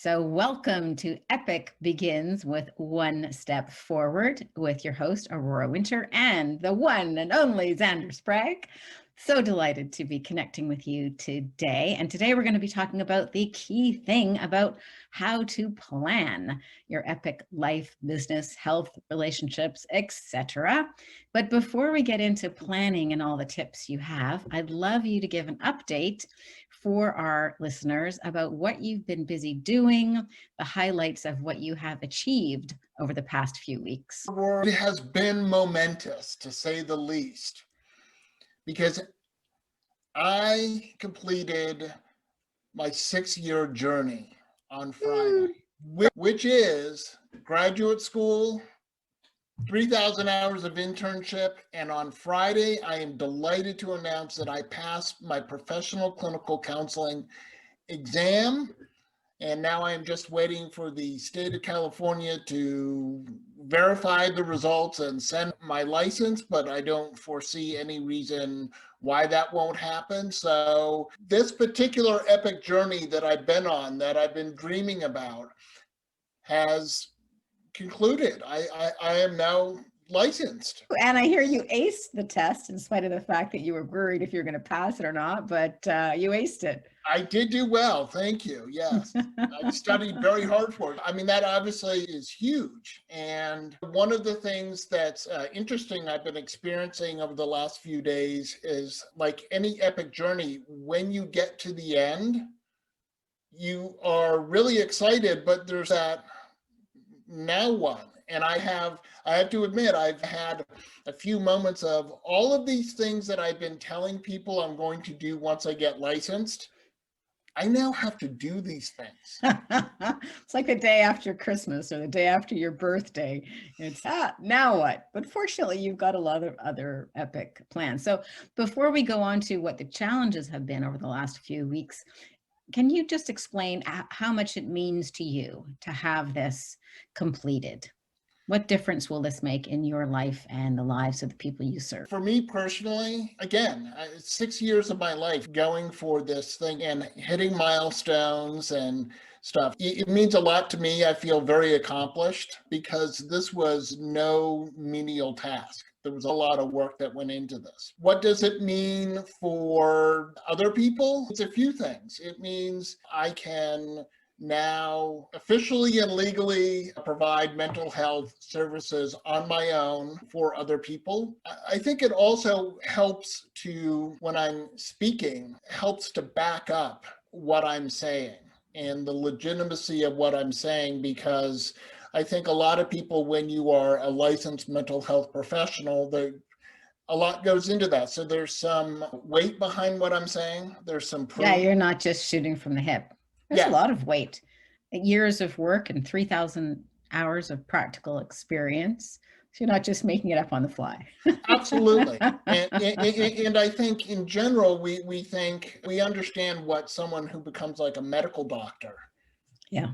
So welcome to Epic Begins with One Step Forward with your host, Aurora Winter, and the one and only Xander Sprague. So delighted to be connecting with you today. And today we're going to be talking about the key thing about how to plan your epic life, business, health, relationships, etc. But before we get into planning and all the tips you have, I'd love you to give an update for our listeners about what you've been busy doing, the highlights of what you have achieved over the past few weeks. It has been momentous, to say the least, because I completed my 6-year journey on Friday, which is graduate school, 3,000 hours of internship, and on Friday, I am delighted to announce that I passed my professional clinical counseling exam, and now I am just waiting for the state of California to verify the results and send my license, but I don't foresee any reason why that won't happen. So this particular epic journey that I've been on, that I've been dreaming about, has concluded. I am now licensed. And I hear you aced the test in spite of the fact that you were worried if you're going to pass it or not, but you aced it. I did do well, thank you. Yes, I studied very hard for it. I mean, that obviously is huge. And one of the things that's interesting I've been experiencing over the last few days is, like any epic journey, when you get to the end, you are really excited, but there's that now what? And I have to admit, I've had a few moments of all of these things that I've been telling people I'm going to do once I get licensed. I now have to do these things. It's like the day after Christmas or the day after your birthday. It's now what? But fortunately, you've got a lot of other epic plans. So before we go on to what the challenges have been over the last few weeks, can you just explain how much it means to you to have this completed? What difference will this make in your life and the lives of the people you serve? For me personally, again, 6 years of my life going for this thing and hitting milestones and stuff. It means a lot to me. I feel very accomplished because this was no menial task. There was a lot of work that went into this. What does it mean for other people? It's a few things. It means I can now officially and legally provide mental health services on my own for other people. I think it also helps to, when I'm speaking, helps to back up what I'm saying and the legitimacy of what I'm saying, because I think a lot of people, when you are a licensed mental health professional, a lot goes into that. So there's some weight behind what I'm saying. There's some proof. Yeah, you're not just shooting from the hip. There's a lot of weight, years of work and 3,000 hours of practical experience. So you're not just making it up on the fly. Absolutely. And I think in general, we understand what someone who becomes like a medical doctor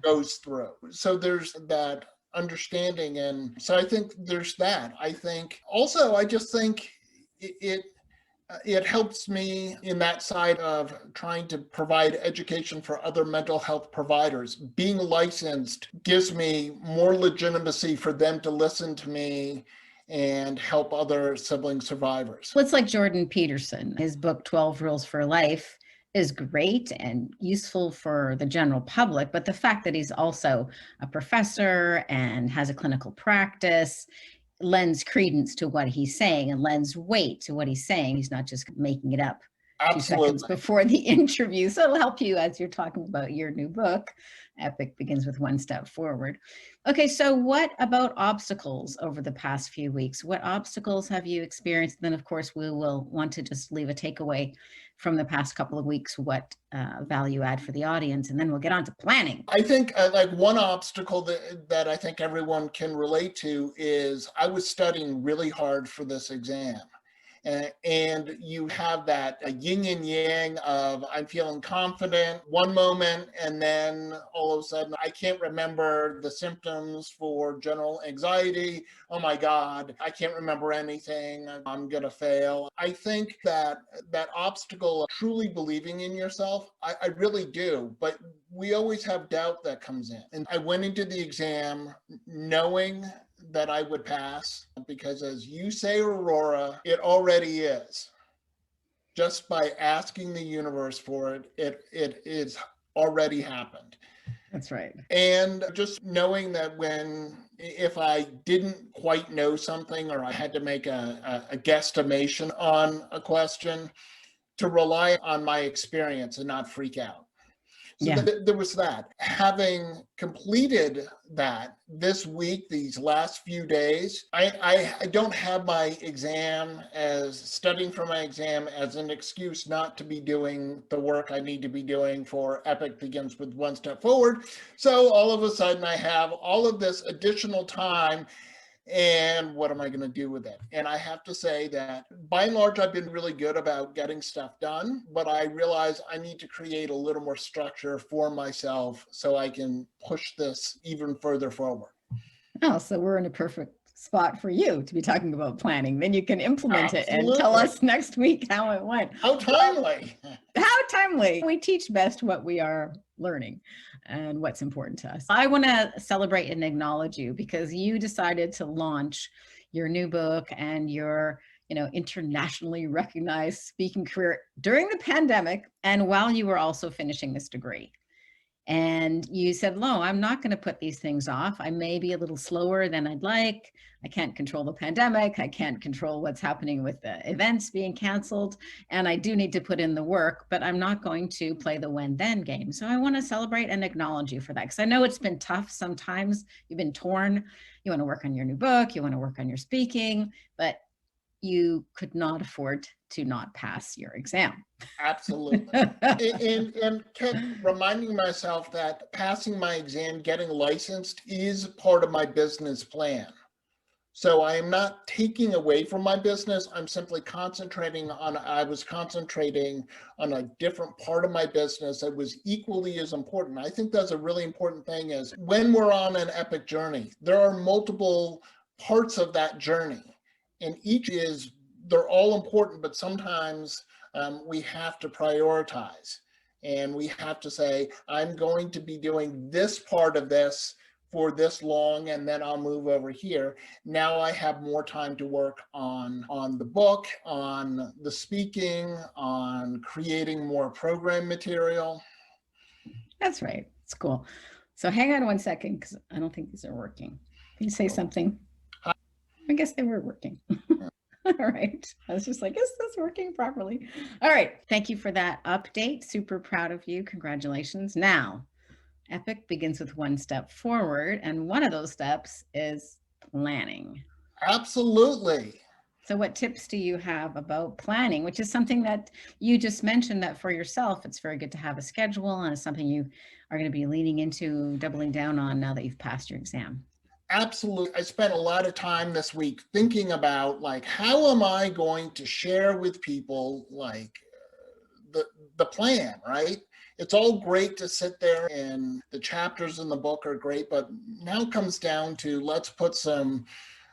goes through. So there's that understanding. And so I think there's that. I think also, I just think it helps me in that side of trying to provide education for other mental health providers. Being licensed gives me more legitimacy for them to listen to me and help other sibling survivors. Well, it's like Jordan Peterson. His book, 12 Rules for Life, is great and useful for the general public, but the fact that he's also a professor and has a clinical practice lends credence to what he's saying and lends weight to what he's saying. He's not just making it up 2 seconds before the interview. So it'll help you as you're talking about your new book, Epic Begins with One Step Forward. Okay, so what about obstacles over the past few weeks? What obstacles have you experienced? Then, of course, we will want to just leave a takeaway from the past couple of weeks, what value add for the audience, and then we'll get on to planning. I think like one obstacle that I think everyone can relate to is I was studying really hard for this exam. And you have that yin and yang of I'm feeling confident one moment, and then all of a sudden I can't remember the symptoms for general anxiety. Oh my God, I can't remember anything. I'm going to fail. I think that that obstacle of truly believing in yourself, I really do. But we always have doubt that comes in. And I went into the exam knowing that I would pass, because as you say, Aurora, it already is. Just by asking the universe for it, it is already happened. That's right. And just knowing that if I didn't quite know something, or I had to make a guesstimation on a question, to rely on my experience and not freak out. So Yeah. there was that. Having completed that this week, these last few days, I don't have my exam as studying for my exam as an excuse not to be doing the work I need to be doing for Epic Begins with One Step Forward. So all of a sudden I have all of this additional time. And what am I going to do with it? And I have to say that by and large, I've been really good about getting stuff done, but I realize I need to create a little more structure for myself so I can push this even further forward. Oh, so we're in a perfect spot for you to be talking about planning. Then you can implement it and tell Absolutely. us next week how it went. How timely. How timely. We teach best what we are learning and what's important to us. I want to celebrate and acknowledge you because you decided to launch your new book and your internationally recognized speaking career during the pandemic and while you were also finishing this degree. And you said, "Lo, I'm not going to put these things off. I may be a little slower than I'd like. I can't control the pandemic. I can't control what's happening with the events being canceled. And I do need to put in the work, but I'm not going to play the when then game." So I want to celebrate and acknowledge you for that. Because I know it's been tough sometimes. You've been torn. You want to work on your new book. You want to work on your speaking, but you could not afford to not pass your exam. Absolutely. and kept reminding myself that passing my exam, getting licensed, is part of my business plan. So I am not taking away from my business. I'm simply I was concentrating on a different part of my business that was equally as important. I think that's a really important thing, is when we're on an epic journey, there are multiple parts of that journey. And they're all important, but sometimes we have to prioritize. And we have to say, I'm going to be doing this part of this for this long, and then I'll move over here. Now I have more time to work on the book, on the speaking, on creating more program material. That's right. It's cool. So hang on one second, because I don't think these are working. Can you say something? I guess they were working. All right. I was just like, is this working properly? All right. Thank you for that update. Super proud of you. Congratulations. Now, Epic begins with one step forward, and one of those steps is planning. Absolutely. So what tips do you have about planning, which is something that you just mentioned that for yourself, it's very good to have a schedule, and it's something you are going to be leaning into, doubling down on now that you've passed your exam? Absolutely. I spent a lot of time this week thinking about, like, how am I going to share with people, like, the plan, right? It's all great to sit there, and the chapters in the book are great, but now it comes down to, let's put some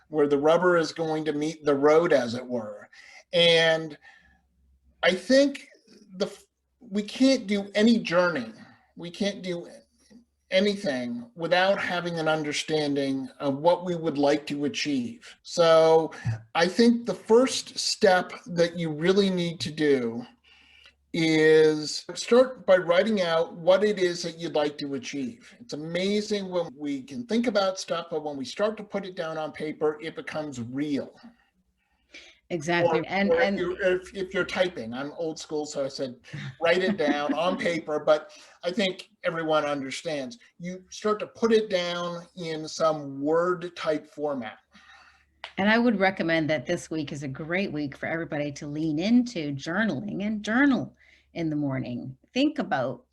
where the rubber is going to meet the road, as it were. And I think we can't do any journey. We can't do anything without having an understanding of what we would like to achieve. So I think the first step that you really need to do is start by writing out what it is that you'd like to achieve. It's amazing when we can think about stuff, but when we start to put it down on paper, it becomes real. Exactly. Or And if you're typing, I'm old school, so I said write it down on paper, but I think everyone understands. You start to put it down in some Word type format. And I would recommend that this week is a great week for everybody to lean into journaling and journal in the morning. Think about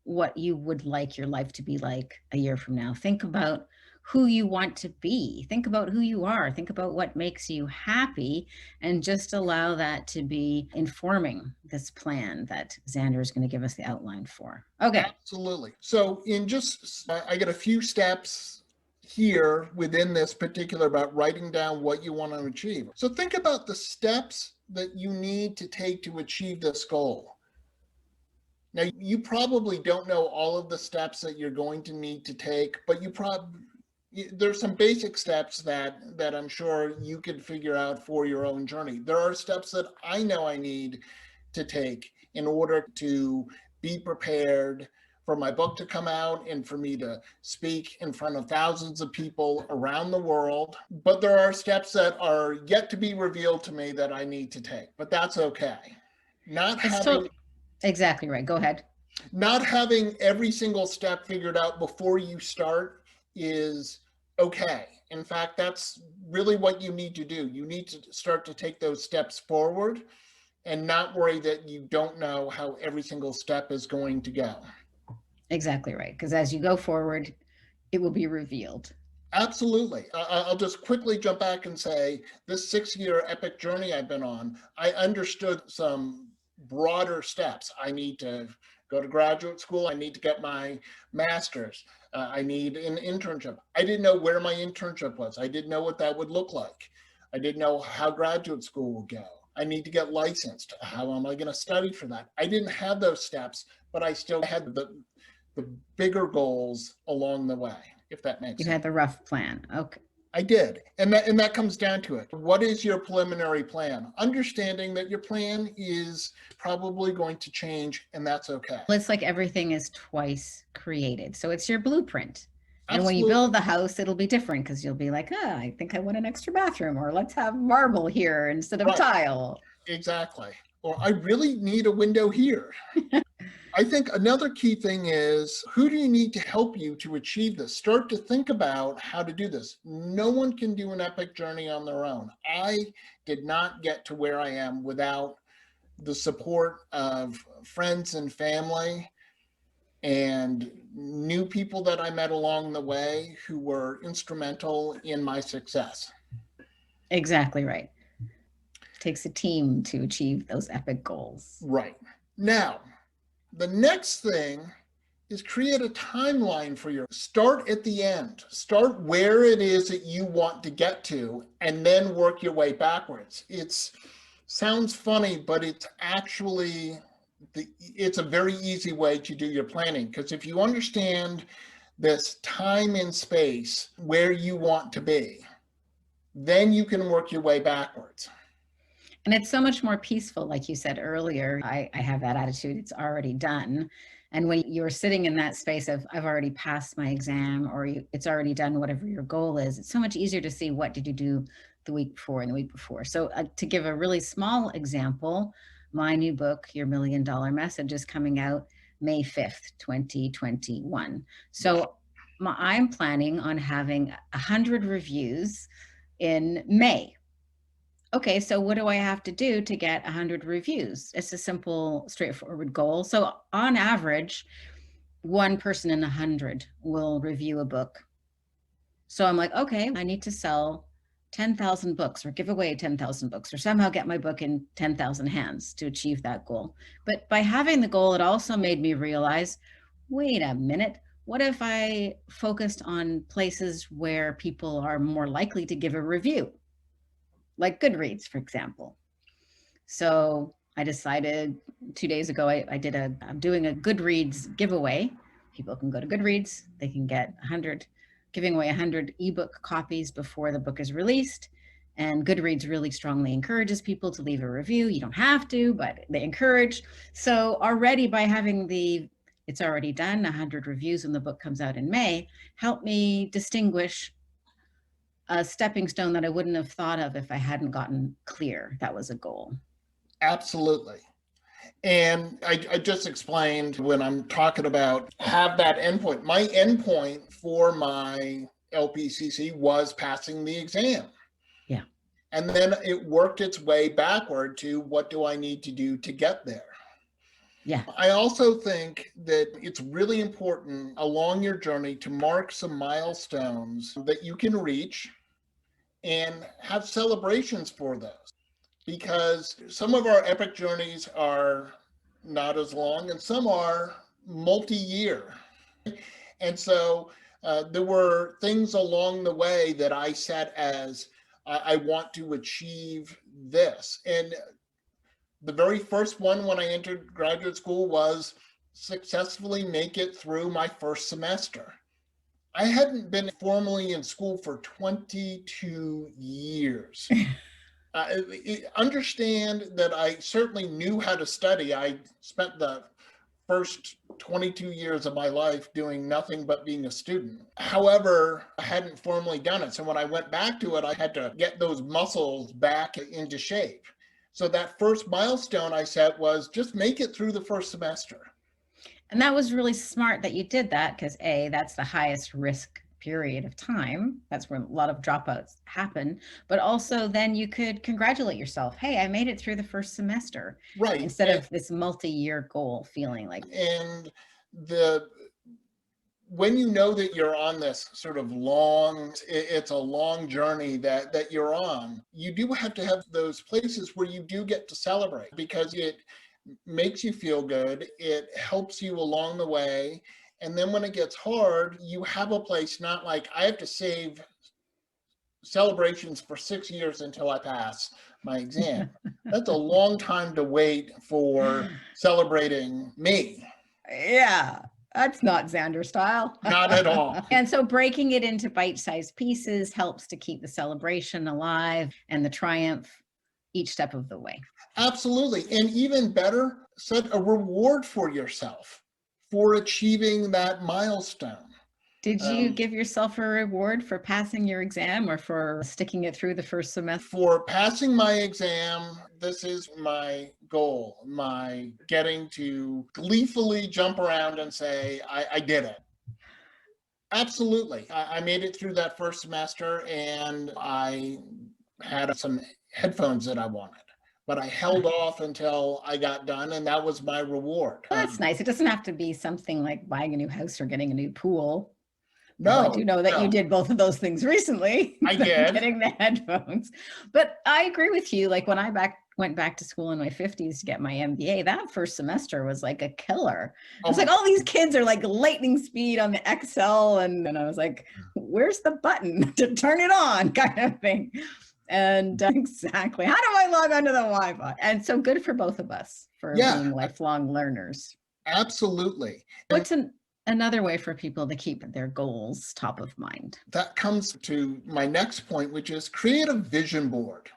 what you would like your life to be like a year from now. Think about who you want to be. Think about who you are. Think about what makes you happy, and just allow that to be informing this plan that Xander is going to give us the outline for. Okay. Absolutely. So I get a few steps here within this particular about writing down what you want to achieve. So think about the steps that you need to take to achieve this goal. Now, you probably don't know all of the steps that you're going to need to take, but there's some basic steps that I'm sure you could figure out for your own journey. There are steps that I know I need to take in order to be prepared for my book to come out and for me to speak in front of thousands of people around the world. But there are steps that are yet to be revealed to me that I need to take, but that's okay. Exactly right. Go ahead. Not having every single step figured out before you start is okay. In fact, that's really what you need to do. You need to start to take those steps forward and not worry that you don't know how every single step is going to go. Exactly right. Because as you go forward, it will be revealed. Absolutely. I'll just quickly jump back and say this 6-year epic journey I've been on, I understood some broader steps. I need to go to graduate school. I need to get my master's. I need an internship. I didn't know where my internship was. I didn't know what that would look like. I didn't know how graduate school would go. I need to get licensed. How am I going to study for that? I didn't have those steps, but I still had the bigger goals along the way, if that makes sense. You had the rough plan. Okay. I did. And that comes down to it. What is your preliminary plan? Understanding that your plan is probably going to change, and that's okay. It's like everything is twice created. So it's your blueprint. And Absolutely. when you build the house, it'll be different because you'll be like, I think I want an extra bathroom, or let's have marble here instead of Right. tile. Exactly. Or I really need a window here. I think another key thing is, who do you need to help you to achieve this? Start to think about how to do this. No one can do an epic journey on their own. I did not get to where I am without the support of friends and family and new people that I met along the way who were instrumental in my success. Exactly right. It takes a team to achieve those epic goals. Right. Now, the next thing is create a timeline for start at the end. Start where it is that you want to get to, and then work your way backwards. It sounds funny, but it's actually it's a very easy way to do your planning, because if you understand this time and space where you want to be, then you can work your way backwards. And it's so much more peaceful, like you said earlier. I have that attitude, it's already done. And when you're sitting in that space of, I've already passed my exam, or it's already done, whatever your goal is, it's so much easier to see what did you do the week before and the week before. So to give a really small example, my new book, Your $1 Million Message, is coming out May 5th, 2021. So I'm planning on having 100 reviews in May. Okay, so what do I have to do to get 100 reviews? It's a simple, straightforward goal. So on average, one person in 100 will review a book. So I'm like, okay, I need to sell 10,000 books, or give away 10,000 books, or somehow get my book in 10,000 hands to achieve that goal. But by having the goal, it also made me realize, wait a minute, what if I focused on places where people are more likely to give a review? Like Goodreads, for example. So I decided 2 days ago, I'm doing a Goodreads giveaway. People can go to Goodreads, they can get giving away 100 ebook copies before the book is released. And Goodreads really strongly encourages people to leave a review. You don't have to, but they encourage. So already by having it's already done, 100 reviews when the book comes out in May, helped me distinguish a stepping stone that I wouldn't have thought of if I hadn't gotten clear that was a goal. Absolutely. And I just explained when I'm talking about have that endpoint. My endpoint for my LPCC was passing the exam. Yeah. And then it worked its way backward to what do I need to do to get there? Yeah. I also think that it's really important along your journey to mark some milestones that you can reach and have celebrations for those. Because some of our epic journeys are not as long and some are multi-year. And so there were things along the way that I set as I want to achieve this. And the very first one when I entered graduate school was successfully make it through my first semester. I hadn't been formally in school for 22 years. Understand that I certainly knew how to study. I spent the first 22 years of my life doing nothing but being a student. However, I hadn't formally done it. So when I went back to it, I had to get those muscles back into shape. So that first milestone I set was just make it through the first semester. And that was really smart that you did that because A, that's the highest risk period of time. That's where a lot of dropouts happen. But also then you could congratulate yourself. Hey, I made it through the first semester. Right. Instead of this multi-year goal feeling like. And when you know that you're on this sort of it's a long journey that you're on, you do have to have those places where you do get to celebrate because it makes you feel good. It helps you along the way. And then when it gets hard, you have a place, not like I have to save celebrations for 6 years until I pass my exam. That's a long time to wait for celebrating me. Yeah, that's not Xander style. Not at all. And so breaking it into bite-sized pieces helps to keep the celebration alive and the triumph each step of the way. Absolutely. And even better, set a reward for yourself for achieving that milestone. Did you give yourself a reward for passing your exam or for sticking it through the first semester? For passing my exam, this is my goal, my getting to gleefully jump around and say, I did it. Absolutely. I made it through that first semester and I had some headphones that I wanted. But I held off until I got done, and that was my reward. Well, that's nice. It doesn't have to be something like buying a new house or getting a new pool. No, I do know that you did both of those things recently. I did. Getting the headphones. But I agree with you. Like when I went back to school in my 50s to get my MBA, that first semester was like a killer. It was like all these kids are like lightning speed on the Excel. And I was like, where's the button to turn it on kind of thing. And exactly, how do I log onto the Wi-Fi? And so good for both of us for being lifelong learners. Absolutely. What's another way for people to keep their goals top of mind? That comes to my next point, which is create a vision board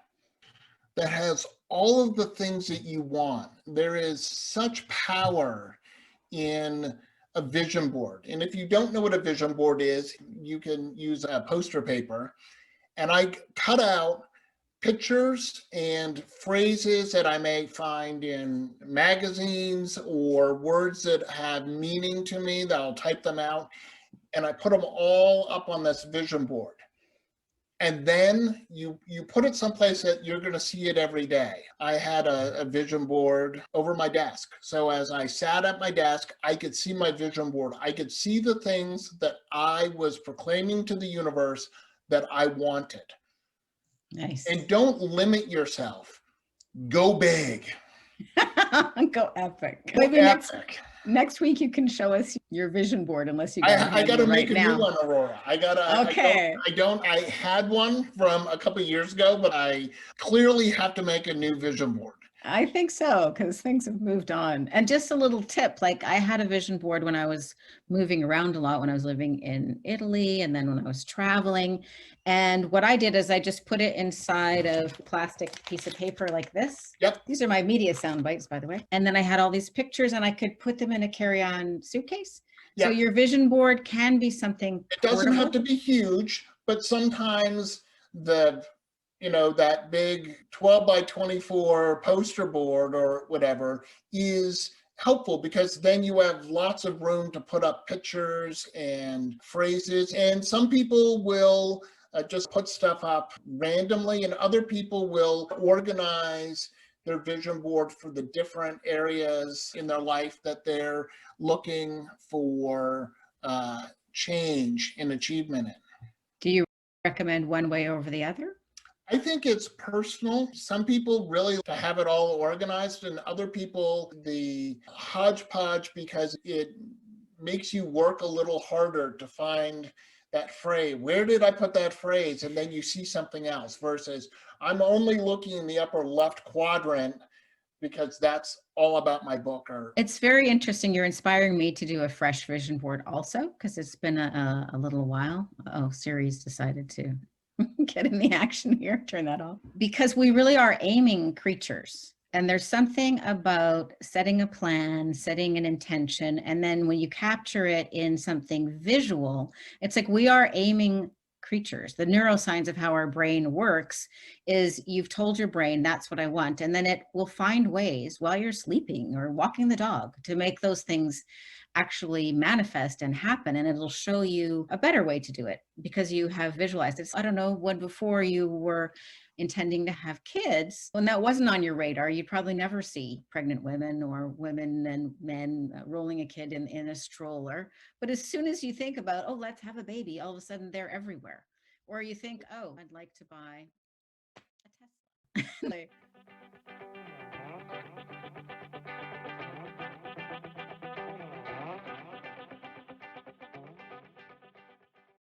that has all of the things that you want. There is such power in a vision board. And if you don't know what a vision board is, you can use a poster paper. And I cut out pictures and phrases that I may find in magazines or words that have meaning to me that I'll type them out. And I put them all up on this vision board. And then you put it someplace that you're going to see it every day. I had a vision board over my desk. So as I sat at my desk, I could see my vision board. I could see the things that I was proclaiming to the universe that I wanted. Nice. And don't limit yourself. Go big. Go epic. Go Maybe epic. Next week you can show us your vision board, unless you I got to make a new one, Aurora. Okay. I had one from a couple of years ago, but I clearly have to make a new vision board. I think so, because things have moved on. And just a little tip, like I had a vision board when I was moving around a lot, when I was living in Italy, and then when I was traveling. And what I did is I just put it inside of a plastic piece of paper like this. Yep. These are my media sound bites, by the way. And then I had all these pictures and I could put them in a carry-on suitcase. Yep. So your vision board can be something It doesn't portable. have to be huge, but sometimes that big 12 by 24 poster board or whatever is helpful, because then you have lots of room to put up pictures and phrases. And some people will just put stuff up randomly, and other people will organize their vision board for the different areas in their life that they're looking for change and achievement in. Do you recommend one way over the other? I think it's personal. Some people really have it all organized, and other people, the hodgepodge, because it makes you work a little harder to find that phrase. Where did I put that phrase? And then you see something else versus I'm only looking in the upper left quadrant because that's all about my book. Or It's very interesting. You're inspiring me to do a fresh vision board also, because it's been a little while. Oh, Siri's decided to get in the action here. Turn that off. Because we really are aiming creatures. And there's something about setting a plan, setting an intention, and then when you capture it in something visual, it's like we are aiming creatures. The neuroscience of how our brain works is you've told your brain that's what I want, and then it will find ways while you're sleeping or walking the dog to make those things actually manifest and happen, and it'll show you a better way to do it because you have visualized it. I don't know, when before you were intending to have kids, when that wasn't on your radar, you'd probably never see pregnant women or women and men rolling a kid in a stroller. But as soon as you think about, oh, let's have a baby, all of a sudden they're everywhere. Or you think, oh, I'd like to buy a Tesla.